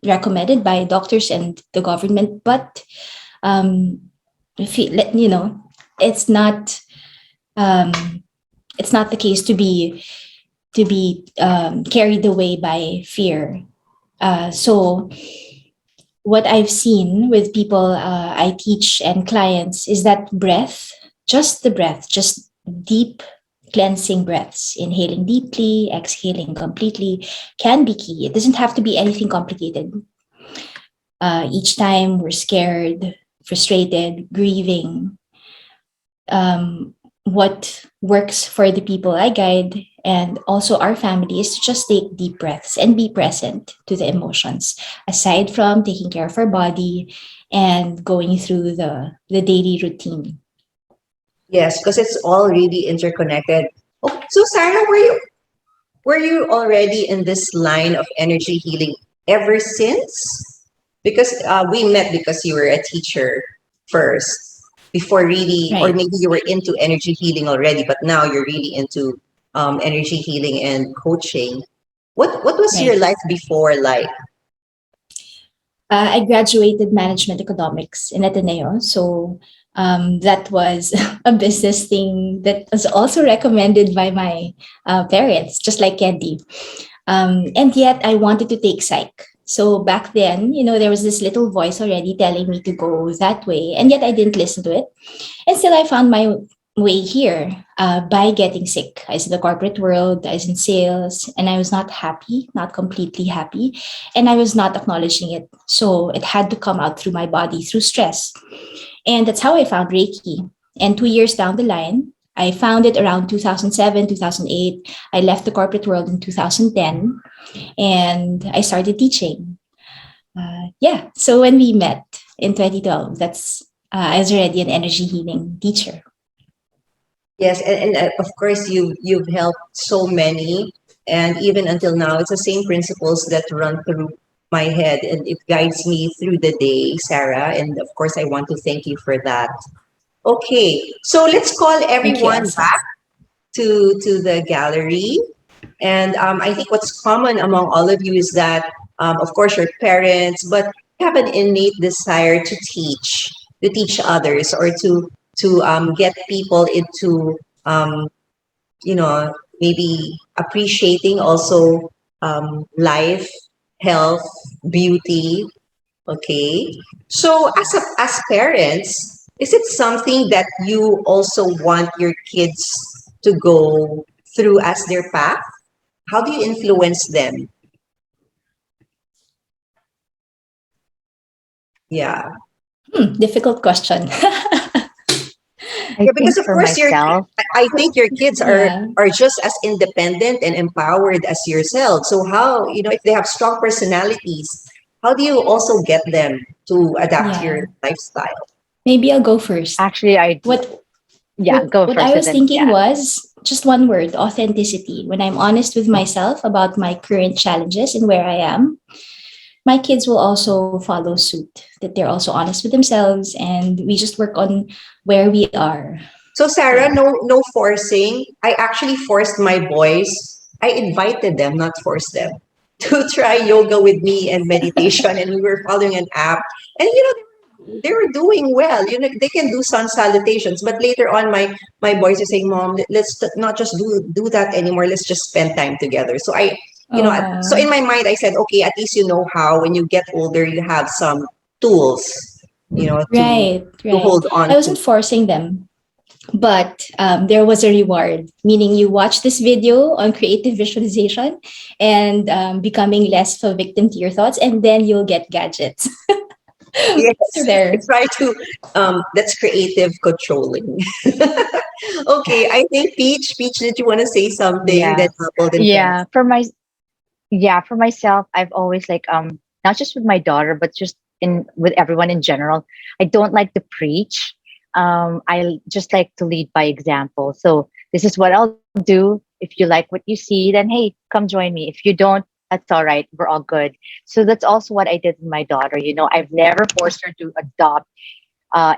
recommended by doctors and the government, but if it's not um, it's not the case to be carried away by fear. So what I've seen with people I teach and clients is that breath, just deep cleansing breaths, inhaling deeply, exhaling completely, can be key. It doesn't have to be anything complicated. Each time we're scared, frustrated, grieving, what works for the people I guide and also our family is to just take deep breaths and be present to the emotions, aside from taking care of our body and going through the daily routine. Yes, because it's all really interconnected. Oh, so Sarah, were you already in this line of energy healing ever since? Because we met because you were a teacher first, before really, or Right. maybe you were into energy healing already, but now you're really into energy healing and coaching. What was your Right. life before like? I graduated management economics in Ateneo. So that was a business thing that was also recommended by my parents, just like Candy. And yet I wanted to take psych. So back then, there was this little voice already telling me to go that way, and yet I didn't listen to it. And still, I found my way here by getting sick. I was in the corporate world, I was in sales, and I was not happy, not completely happy, and I was not acknowledging it. So it had to come out through my body, through stress. And that's how I found Reiki. And 2 years down the line, I found it around 2007, 2008. I left the corporate world in 2010 and I started teaching. Yeah, so when we met in 2012, I was already an energy healing teacher. Yes, and of course you've helped so many, and even until now, it's the same principles that run through my head, and it guides me through the day, Sarah. And of course, I want to thank you for that. Okay, so let's call Thank you, everyone Elsa. back to the gallery. And I think what's common among all of you is that, of course, you're parents, but you have an innate desire to teach others, or to get people into, you know, maybe appreciating also life, health, beauty. Okay. So as parents, is it something that you also want your kids to go through as their path? How do you influence them? Yeah. Difficult question. I Yeah, because think of for course myself, I think your kids Yeah, are just as independent and empowered as yourself. So how, if they have strong personalities, how do you also get them to adapt to your yeah. lifestyle? Maybe I'll go first. actually, I do. What Yeah, what go what I first and was then thinking yeah. was just one word: authenticity. When I'm honest with myself about my current challenges and where I am, my kids will also follow suit. That they're also honest with themselves, and we just work on where we are. So Sarah, Yeah. no forcing. I actually forced my boys. I invited them, not forced them, to try yoga with me and meditation, and we were following an app. And they were doing well. They can do sun salutations. But later on, my boys are saying, "Mom, let's not just do that anymore. Let's just spend time together." So so in Oh, my mind, I said, okay, at least you know how when you get older, you have some tools, right, to right. hold on I to. wasn't forcing them, but there was a reward, meaning you watch this video on creative visualization and becoming less of a victim to your thoughts, and then you'll get gadgets. Yes, So there. try to. That's creative controlling. Okay, I think Peach, did you want to say something Yeah. that coupled and friends? Yeah. For myself, I've always like not just with my daughter, but just in with everyone in general. I don't like to preach. I just like to lead by example. So this is what I'll do. If you like what you see, then hey, come join me. If you don't, that's all right. We're all good. So that's also what I did with my daughter. I've never forced her to adopt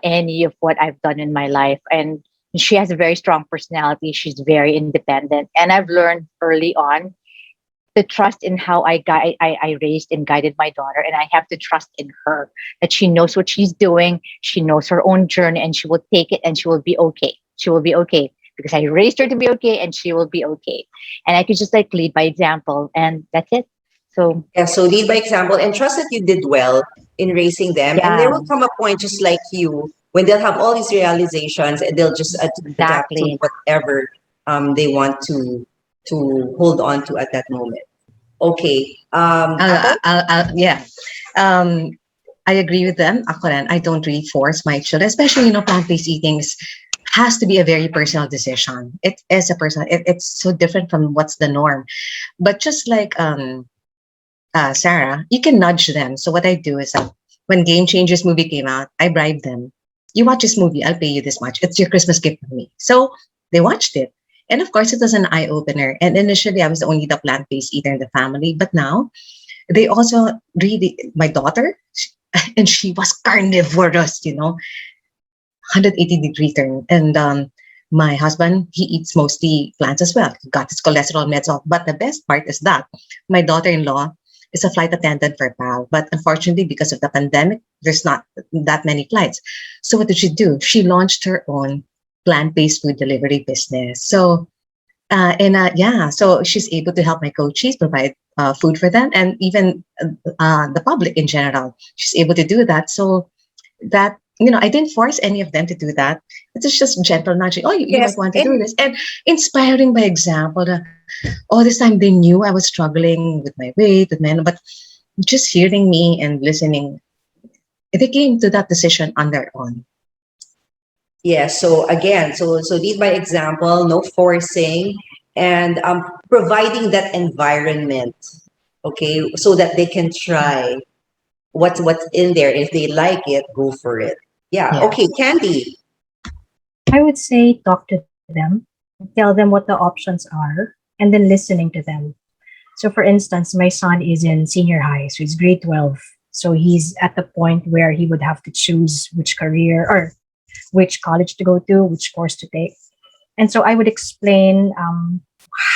any of what I've done in my life. And she has a very strong personality. She's very independent. And I've learned early on the trust in how I raised and guided my daughter. And I have to trust in her that she knows what she's doing. She knows her own journey and she will take it and she will be okay. She will be okay because I raised her to be okay and she will be okay. And I could just like lead by example and that's it. So Yeah, so lead by example and trust that you did well in raising them. And there yeah, will come a point, just like you, when they'll have all these realizations and they'll just adapt to exactly. whatever they want to hold on to at that moment. Okay. Apple? Yeah. Um, I agree with them. Ako rin, I don't really force my children, especially, plant-based eating has to be a very personal decision. It is a personal, it's so different from what's the norm. But just like Sarah, you can nudge them. So what I do is when Game Changers movie came out, I bribed them. You watch this movie, I'll pay you this much. It's your Christmas gift from me. So they watched it. And of course, it was an eye opener. And initially, I was only the plant based eater in the family. But now, they also really, my daughter, and she was carnivorous, 180-degree turn. And my husband, he eats mostly plants as well. He got his cholesterol meds off. But the best part is that my daughter-in-law is a flight attendant for PAL. But unfortunately, because of the pandemic, there's not that many flights. So what did she do? She launched her own plant-based food delivery business. So, so she's able to help my coaches provide food for them, and even the public in general. She's able to do that. So that, I didn't force any of them to do that. It's just gentle nudging. Oh, you Yes, might want to do and this, and inspiring by example. All this time they knew I was struggling with my weight, with men, but just hearing me and listening, they came to that decision on their own. yeah, so again, so lead by example, no forcing, and providing that environment, okay, so that they can try what's in there. If they like it, go for it. Yeah. Yeah. Okay, Candy. I would say talk to them, tell them what the options are, and then listening to them. So, for instance, my son is in senior high, so he's grade 12. So, he's at the point where he would have to choose which career or which college to go to, which course to take. And so, I would explain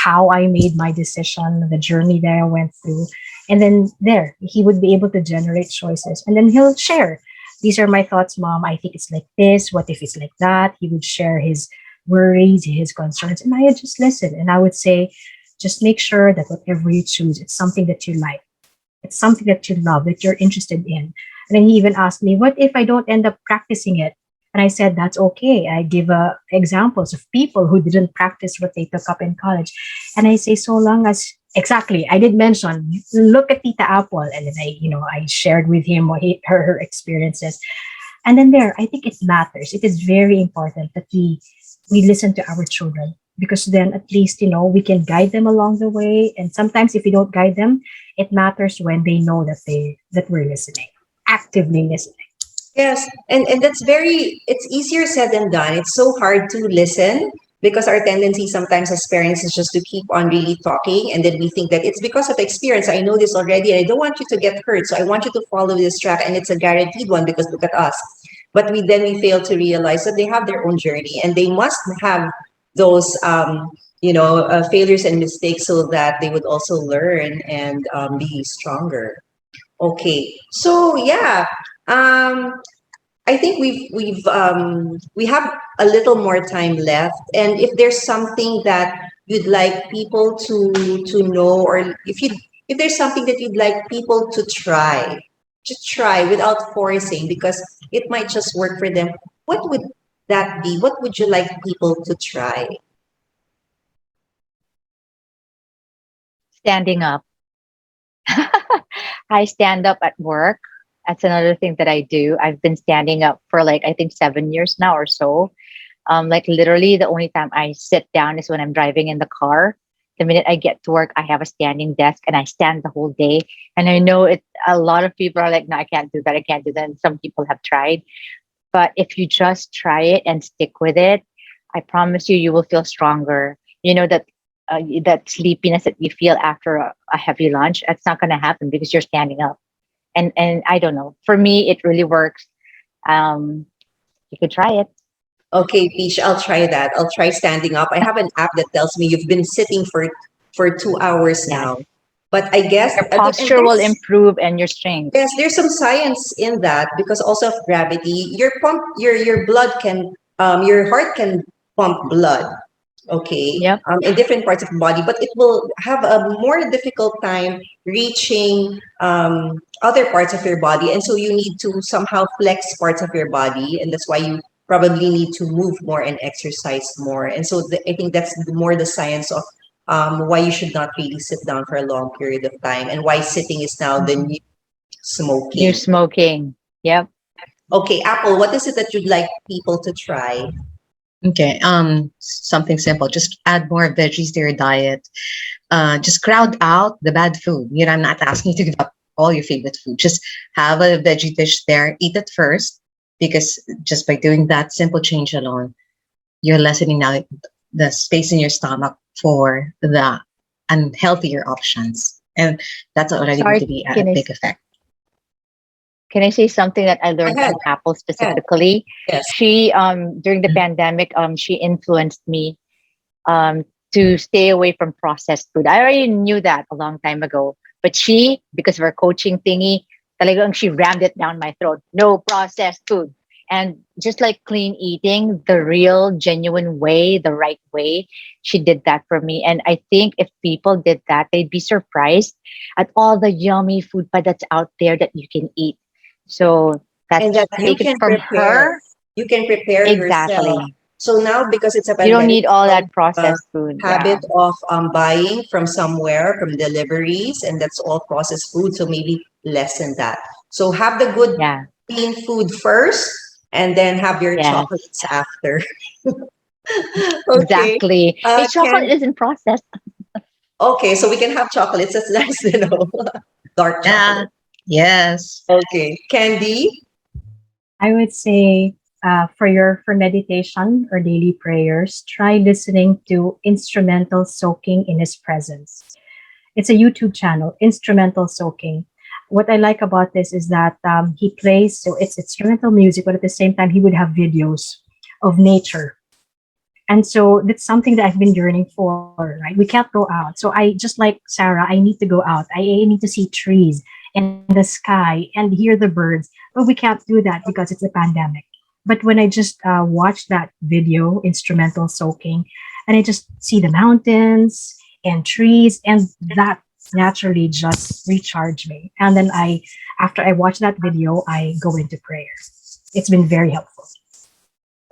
how I made my decision, the journey that I went through. And then there, he would be able to generate choices. And then he'll share. These are my thoughts, mom. I think it's like this. What if it's like that? He would share his worries, his concerns, and I would just listen. And I would say, just make sure that whatever you choose, it's something that you like. It's something that you love, that you're interested in. And then he even asked me, what if I don't end up practicing it? And I said, that's okay. I give examples of people who didn't practice what they took up in college. And I say, so long as, exactly, I did mention, look at Tita Apple. And then I shared with him her experiences. And then there, I think it matters. It is very important that we listen to our children, because then at least, we can guide them along the way. And sometimes if we don't guide them, it matters when they know that we're listening, actively listening. Yes, and it's easier said than done. It's so hard to listen because our tendency sometimes as parents is just to keep on really talking, and then we think that it's because of experience. I know this already, and I don't want you to get hurt, so I want you to follow this track, and it's a guaranteed one because look at us. But we fail to realize that they have their own journey, and they must have those failures and mistakes so that they would also learn and be stronger. Okay, so yeah, um, I think we have a little more time left, and if there's something that you'd like people to know, or if there's something that you'd like people to try, just try without forcing, because it might just work for them. What would that be? What would you like people to try? Standing up. I stand up at work. That's another thing that I do. I've been standing up for like I think 7 years now or so. Like literally the only time I sit down is when I'm driving in the car. The minute I get to work, I have a standing desk and I stand the whole day. And I know it a lot of people are like, no, I can't do that. I can't do that. And some people have tried. But if you just try it and stick with it, I promise you, you will feel stronger. That sleepiness that you feel after a heavy lunch, that's not going to happen because you're standing up. And I don't know. For me, it really works. Um, you could try it. Okay, Peach, I'll try that. I'll try standing up. I have an app that tells me you've been sitting for 2 hours Yes. now. But I guess Your and posture will improve and your strength. there's some science in that because also of gravity, your blood can your heart can pump blood, okay, Yep. in different parts of the body, but it will have a more difficult time reaching other parts of your body, and so you need to somehow flex parts of your body, and that's why you probably need to move more and exercise more. And so I think that's more the science of why you should not really sit down for a long period of time, and why sitting is now the new New smoking. smoking. Yep. Okay, Apple, what is it that you'd like people to try? Okay, something simple. Just add more veggies to your diet. Just crowd out the bad food. I'm not asking you to give up all your favorite food. Just have a veggie dish there. Eat it first, because just by doing that simple change alone, you're lessening now the space in your stomach for the unhealthier options, and that's already going to Sorry, be a can I big effect. can I say something that I Go learned ahead. from Apple Go ahead. specifically? Yes. She during the pandemic, she influenced me to stay away from processed food. I already knew that a long time ago. But she, because of her coaching thingy, talagang she rammed it down my throat. No processed food. And just like clean eating, the real, genuine way, the right way, she did that for me. And I think if people did that, they'd be surprised at all the yummy food that's out there that you can eat. So And that's that you take it can from prepare. her. You can prepare yourself. Exactly. So now, because it's a You don't pandemic, need all people that have processed food. a habit Yeah. of buying from somewhere, from deliveries, and that's all processed food. So maybe lessen that. So have the good, Yeah. clean food first, and then have your Yes. chocolates after. Okay. Exactly. Hey, chocolate Can isn't processed. okay, so we can have chocolates. That's nice to know. Dark Yeah. chocolate. Yes. Okay. Candy. I would say for meditation or daily prayers, try listening to instrumental soaking in His presence. It's a YouTube channel, Instrumental Soaking. What I like about this is that he plays, so it's instrumental music, but at the same time, he would have videos of nature. And so that's something that I've been yearning for, right? We can't go out. So I, just like Sarah, I need to go out. I need to see trees and the sky and hear the birds, but we can't do that because it's a pandemic. But when I just watch that video, Instrumental Soaking, and I just see the mountains and trees, and that naturally just recharge me. And then after I watch that video, I go into prayer. It's been very helpful.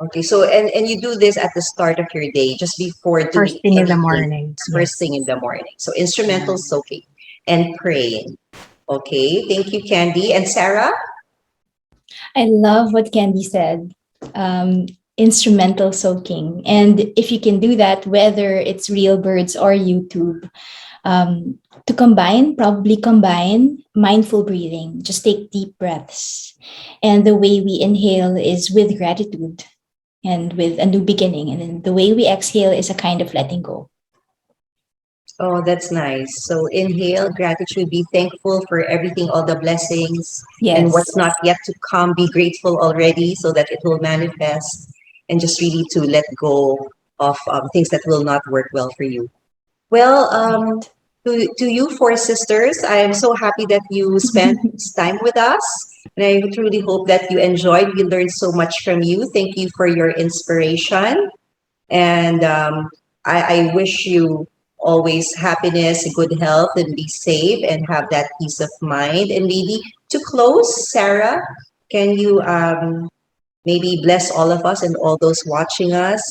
Okay, so and you do this at the start of your day, just before doing First thing in the anything, morning. first thing Yes. in the morning. So instrumental soaking and praying. Okay, thank you, Candy. And Sarah? I love what Candy said. Instrumental soaking. And if you can do that, whether it's Real Birds or YouTube, to combine, probably combine mindful breathing. Just take deep breaths. And the way we inhale is with gratitude and with a new beginning. And then the way we exhale is a kind of letting go. Oh, that's nice. So inhale, gratitude, be thankful for everything, all the blessings, and Yes. what's not yet to come, be grateful already so that it will manifest, and just really to let go of things that will not work well for you. Well, Right. to you four sisters, I am so happy that you spent this time with us. And I truly hope that you enjoyed. We learned so much from you. Thank you for your inspiration. And I wish you always happiness, good health, and be safe and have that peace of mind. And maybe to close, Sarah, can you maybe bless all of us and all those watching us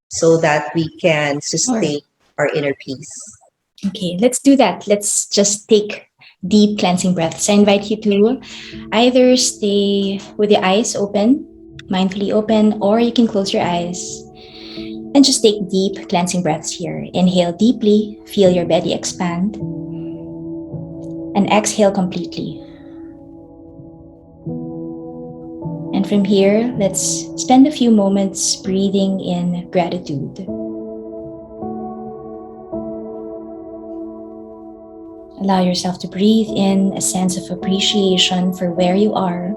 so that we can Sure. sustain our inner peace? Okay, let's do that. Let's just take deep cleansing breaths. I invite you to either stay with your eyes open, mindfully open, or you can close your eyes and just take deep cleansing breaths here. Inhale deeply, feel your belly expand, and exhale completely. And from here, let's spend a few moments breathing in gratitude. Allow yourself to breathe in a sense of appreciation for where you are.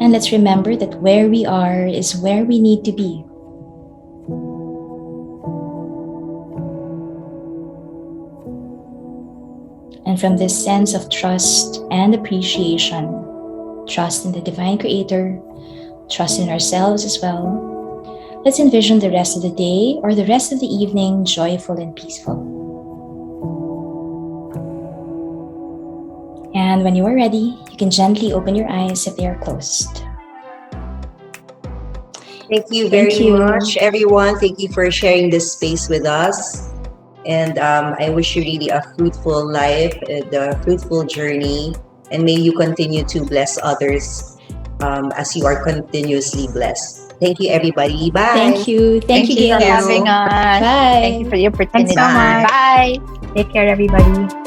And let's remember that where we are is where we need to be. And from this sense of trust and appreciation, trust in the Divine Creator, trust in ourselves as well, let's envision the rest of the day or the rest of the evening joyful and peaceful. And when you are ready, you can gently open your eyes if they are closed. Thank you Thank very you. much, everyone. Thank you for sharing this space with us. And I wish you really a fruitful life, a fruitful journey, and may you continue to bless others as you are continuously blessed. Thank you, everybody. Bye. Thank you. Thank you, Thank Gail. For having you. us. Bye. Thank you for the opportunity. Thanks so much. Bye. Take care, everybody.